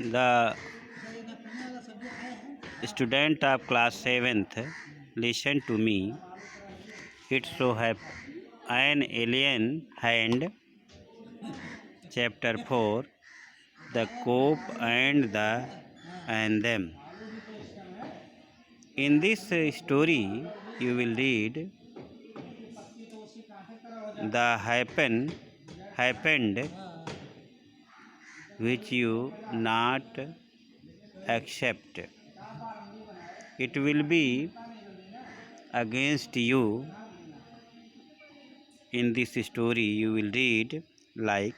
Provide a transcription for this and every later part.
The student of class 7th, listen to me. It so have an alien hand. Chapter 4, the cope and them. In this story, you will read the happened which you not accept. It will be against you. In this story, you will read like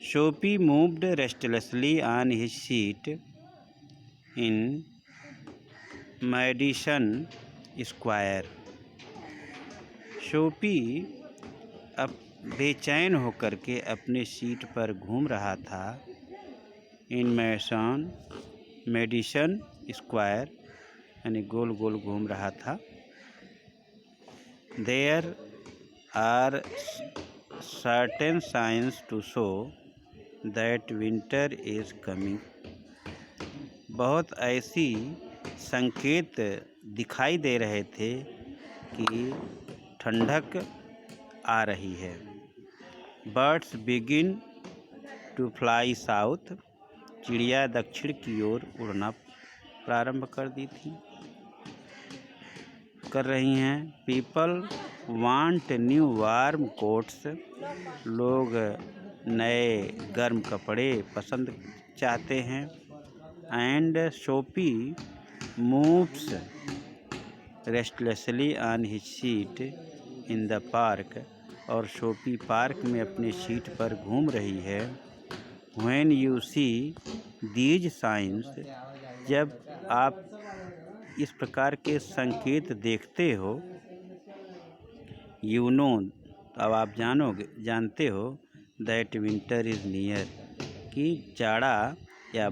Soapy moved restlessly on his seat in Madison Square. सोपी अब बेचैन होकर के अपने seat पर घूम रहा था इन मेडिसन स्क्वायर यानी गोल गोल घूम रहा था. There are certain signs to show that winter is coming. बहुत ऐसी संकेत दिखाई दे रहे थे कि ठंडक आ रही है. Birds begin to fly south. चिड़िया दक्षिण की ओर उड़ना प्रारंभ कर रही हैं. People want new warm coats. लोग नए गर्म कपड़े पसंद चाहते हैं. And Soapy moves restlessly on his seat in the park. और सोपी पार्क में अपनी सीट पर घूम रही है. When you see these signs. जब आप इस प्रकार के संकेत देखते हो, यू नो, अब आप जानते हो, दैट विंटर इज़ नियर, कि जाड़ा या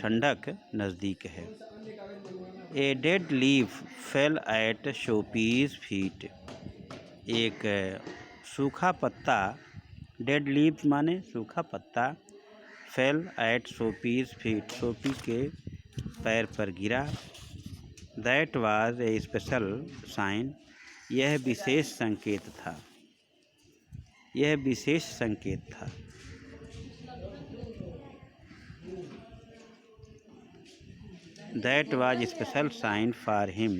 ठंडक नज़दीक है. A dead leaf fell at Soapy's feet. एक सूखा पत्ता, डेड लीफ माने सूखा पत्ता, फेल एट सोपीज फीट, सोपी के पैर पर गिरा. That was a special sign. यह विशेष संकेत था. That was special sign for him.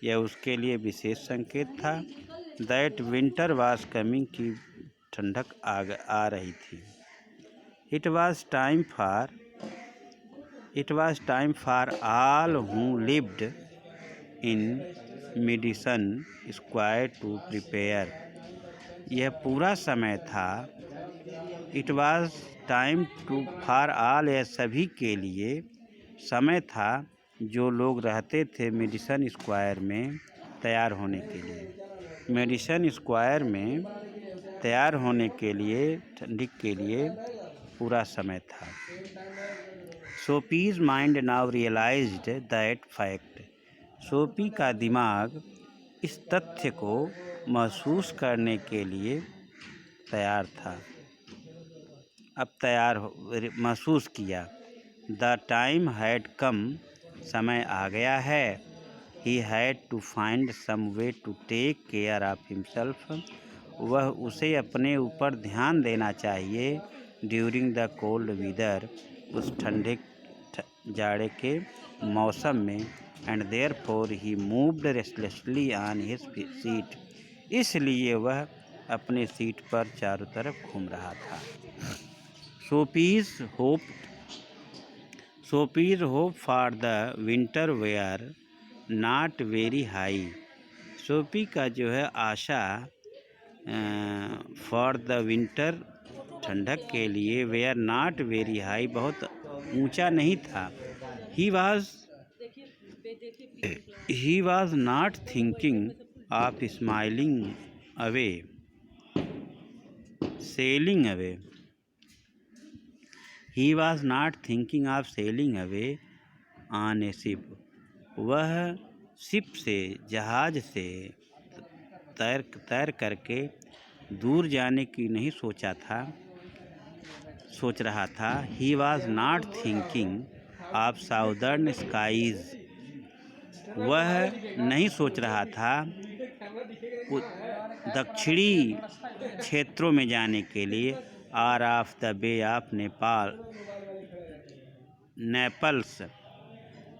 यह उसके लिए विशेष संकेत था. दैट विंटर वाज कमिंग, की ठंडक आ रही थी. It was time for all who lived in Madison Square to prepare. यह पूरा समय था. It was time for all, यह सभी के लिए समय था जो लोग रहते थे मेडिसन स्क्वायर में तैयार होने के लिए. मेडिसन स्क्वायर में तैयार होने के लिए, ठंडी के लिए पूरा समय था. Soapy's mind now realised that fact. Soapy का दिमाग इस तथ्य को महसूस करने के लिए तैयार था. अब महसूस किया. The time had come. समय आ गया है. He had to find some way to take care of himself. वह उसे अपने ऊपर ध्यान देना चाहिए. ड्यूरिंग द कोल्ड वेदर, उस ठंडे जाड़े के मौसम में. And therefore he moved restlessly on his seat. इसलिए वह अपने सीट पर चारों तरफ घूम रहा था. Soapy's hope for the winter were not very high. Soapy का जो है आशा फॉर द विंटर, ठंडक के लिए, वेयर नॉट वेरी हाई, बहुत ऊंचा नहीं था. He was not thinking of selling away. He was not thinking of selling away on A ship. वह शिप से, जहाज से तैर करके दूर जाने की नहीं सोचा था. सोच रहा था। He was not thinking of southern skies, वह नहीं सोच रहा था दक्षिणी क्षेत्रों में जाने के लिए, or of the bay of Nepal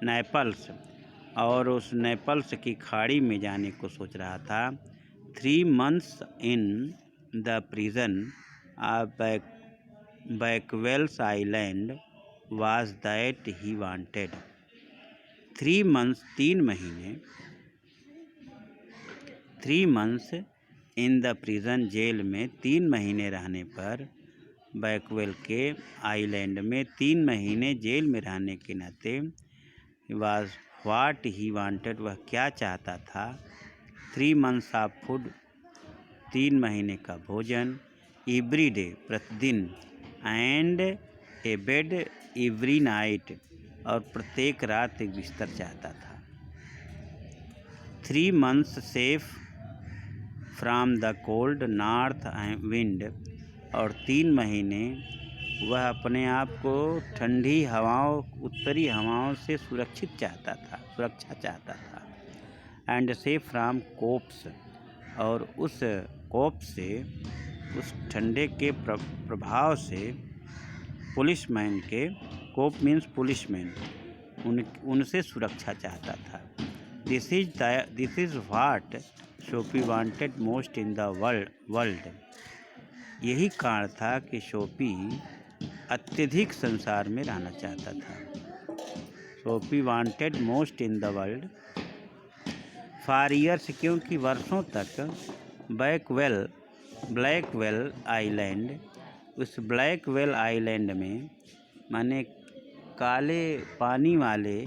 Naples और उस नेपल्स की खाड़ी में जाने को सोच रहा था। 3 months in the prison of Blackwell's island was that he wanted. 3 months 3 months in the prison, jail में 3 महीने रहने पर, बैकवेल के आइलैंड में 3 महीने जेल में रहने के नाते, वाज व्हाट ही वांटेड, वह क्या चाहता था। 3 months ऑफ फूड, 3 महीने का भोजन, एवरी डे प्रतिदिन, and A bed every night, और प्रत्येक रात एक बिस्तर चाहता था। 3 months safe from the cold north wind, और 3 महीने वह अपने आप को ठंडी हवाओं, उत्तरी हवाओं से सुरक्षा चाहता था। एंड सेफ फ्रॉम कोप्स, और उस कोप से, उस ठंडे के प्रभाव से, पुलिसमैन के, कोप मीन्स पुलिसमैन, उनसे सुरक्षा चाहता था। This is what Sophie wanted most in the world, यही कारण था कि सोफी अत्यधिक संसार में रहना चाहता था। Soapy wanted most in the world for years, क्योंकि वर्षों तक ब्लैकवेल आइलैंड, उस ब्लैकवेल आइलैंड में, माने काले पानी वाले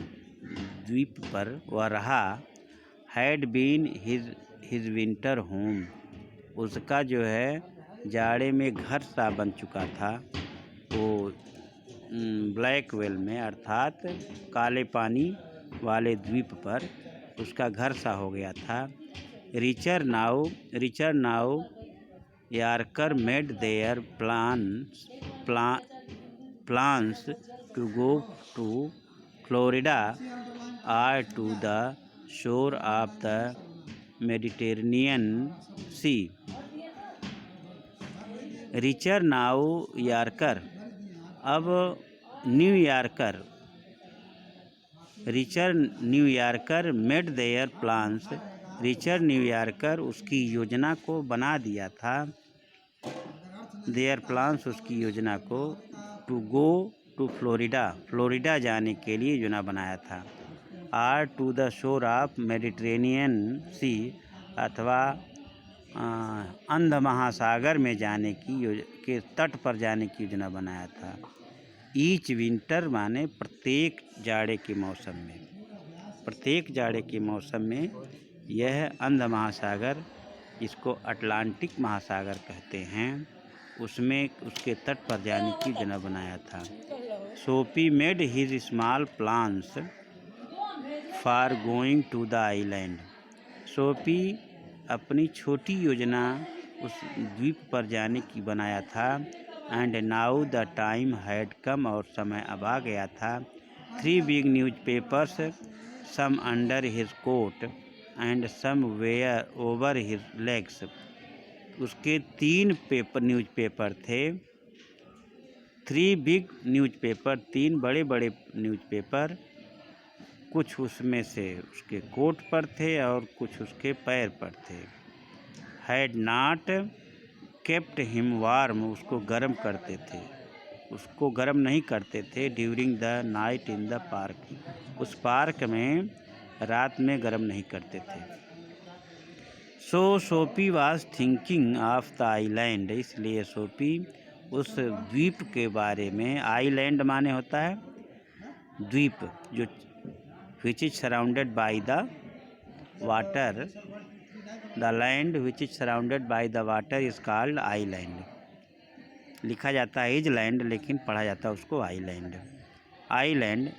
द्वीप पर वह रहा। Had been his winter home, उसका जो है जाड़े में घर सा बन चुका था। वो ब्लैकवेल में, अर्थात काले पानी वाले द्वीप पर उसका घर सा हो गया था। Richer now Yorker made their plans to go to Florida और to the shore of the Mediterranean sea. Richer New Yorker, अब richer New Yorker made their plans, richer New Yorker उसकी योजना को बना दिया था। देयर प्लान्स, उसकी योजना को, टू गो टू फ्लोरिडा जाने के लिए योजना बनाया था। Or to the shore of Mediterranean sea, अथवा अंध महासागर में जाने के तट पर जाने की योजना बनाया था। ईच विंटर माने प्रत्येक जाड़े के मौसम में, यह अंध महासागर, जिसको अटलांटिक महासागर कहते हैं, उसमें उसके तट पर जाने की योजना बनाया था। Soapy made his small plans for going to the island, Soapy अपनी छोटी योजना उस द्वीप पर जाने की बनाया था। And now the time had come, और समय अब आ गया था। 3 big newspapers, some under his coat and some were over his legs, उसके 3 न्यूज़पेपर थे। 3 big न्यूज़पेपर, 3 बड़े बड़े न्यूज़पेपर, कुछ उसमें से उसके कोट पर थे और कुछ उसके पैर पर थे। Had not kept him warm, उसको गर्म करते थे, उसको गर्म नहीं करते थे। During the night in the park, उस पार्क में रात में गर्म नहीं करते थे। So Sophie was thinking of the island, इसलिए सोफी उस द्वीप के बारे में, आइलैंड माने होता है द्वीप, जो which is surrounded by the water, the land which is surrounded by the water is called island, लिखा जाता है इज लैंड, लेकिन पढ़ा जाता है उसको आइलैंड।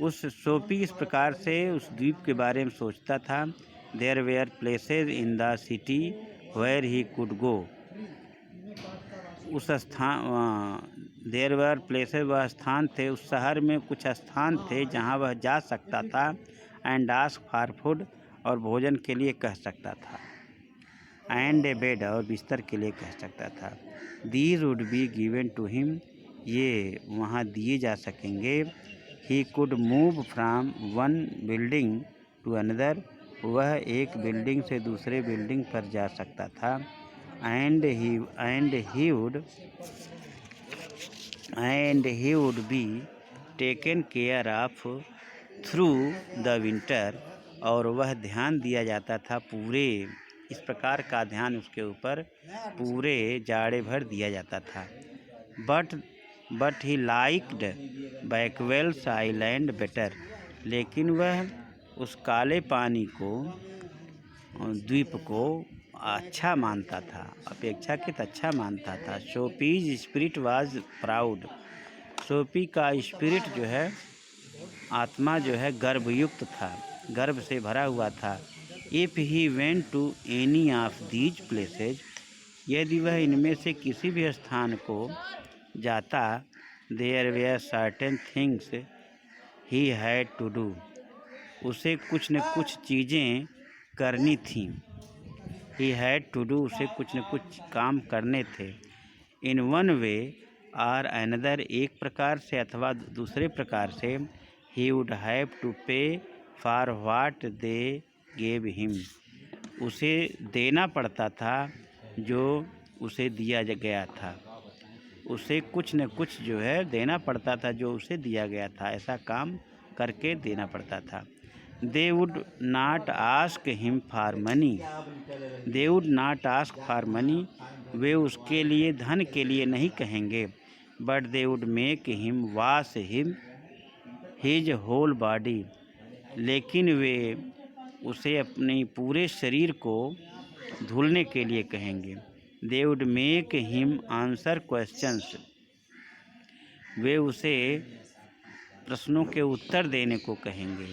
उस सोफी इस प्रकार से उस द्वीप के बारे में सोचता था। There were places in the city where he could go, उस स्थान देयर वर प्लेसेस, वह स्थान थे, उस शहर में कुछ स्थान थे जहाँ वह जा सकता था। एंड आस्क फॉर फूड, और भोजन के लिए कह सकता था। एंड ए बेड, और बिस्तर के लिए कह सकता था। These would be given to him, ये वहाँ दिए जा सकेंगे। He could move from one building to another, वह एक बिल्डिंग से दूसरे बिल्डिंग पर जा सकता था। And he would be taken care of through the winter, और वह ध्यान दिया जाता था पूरे, इस प्रकार का ध्यान उसके ऊपर पूरे जाड़े भर दिया जाता था। But he liked Blackwell's island better, लेकिन वह उस काले पानी को, द्वीप को अच्छा मानता था, अपेक्षाकृत अच्छा मानता था। सोपीज स्पिरिट वाज प्राउड, सोपी का स्पिरिट जो है, आत्मा जो है, गर्वयुक्त था, गर्व से भरा हुआ था। If he went to any of these places, यदि वह इनमें से किसी भी स्थान को जाता, there were certain things he had to do, उसे कुछ न कुछ चीज़ें करनी थीं। ही हैड टू डू, उसे कुछ न कुछ काम करने थे। इन वन वे और अनदर, एक प्रकार से अथवा दूसरे प्रकार से। ही वुड हैव टू पे for what they gave him, उसे देना पड़ता था जो उसे दिया गया था, उसे कुछ न कुछ जो है देना पड़ता था जो उसे दिया गया था, ऐसा काम करके देना पड़ता था। They would not ask him for money, they would not ask for money, वे उसके लिए धन के लिए नहीं कहेंगे। But they would make him wash him his whole body, लेकिन वे उसे अपने पूरे शरीर को धुलने के लिए कहेंगे। They would make him answer questions, वे उसे प्रश्नों के उत्तर देने को कहेंगे।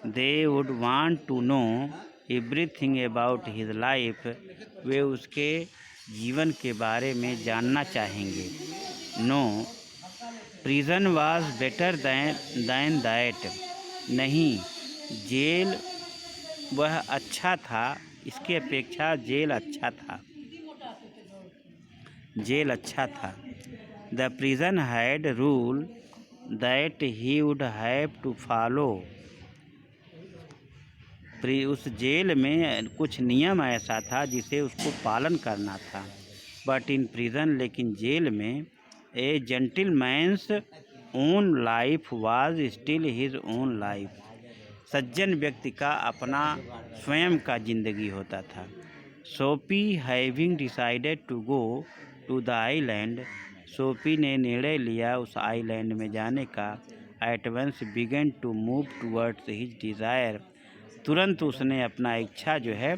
They would want to know everything about his life, वे उसके जीवन के बारे में जानना चाहेंगे। No prison was better than that, नहीं जेल वह अच्छा था, इसकी अपेक्षा जेल अच्छा था, जेल अच्छा था। The prison had rule that he would have to follow, उस जेल में कुछ नियम ऐसा था जिसे उसको पालन करना था। बट इन प्रिजन, लेकिन जेल में, a gentleman's own life was still his own life, सज्जन व्यक्ति का अपना स्वयं का जिंदगी होता था। Soapy having decided to go to the island, Soapy ने निर्णय लिया उस आइलैंड में जाने का। At once began to move towards his desire, तुरंत उसने अपना इच्छा जो है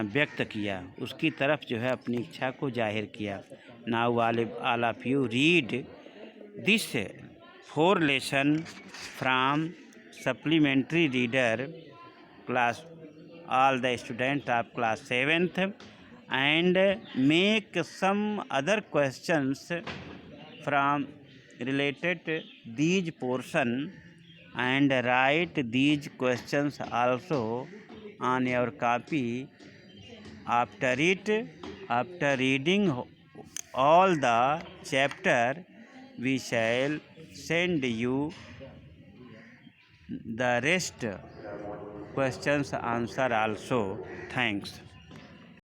व्यक्त किया, उसकी तरफ जो है अपनी इच्छा को जाहिर किया। Now all of you read this 4 lesson from supplementary reader class, all the students of class 7th, and make some other questions from related these portion, and write these questions also on your copy. After reading all the chapter, we shall send you the rest questions answer also. Thanks.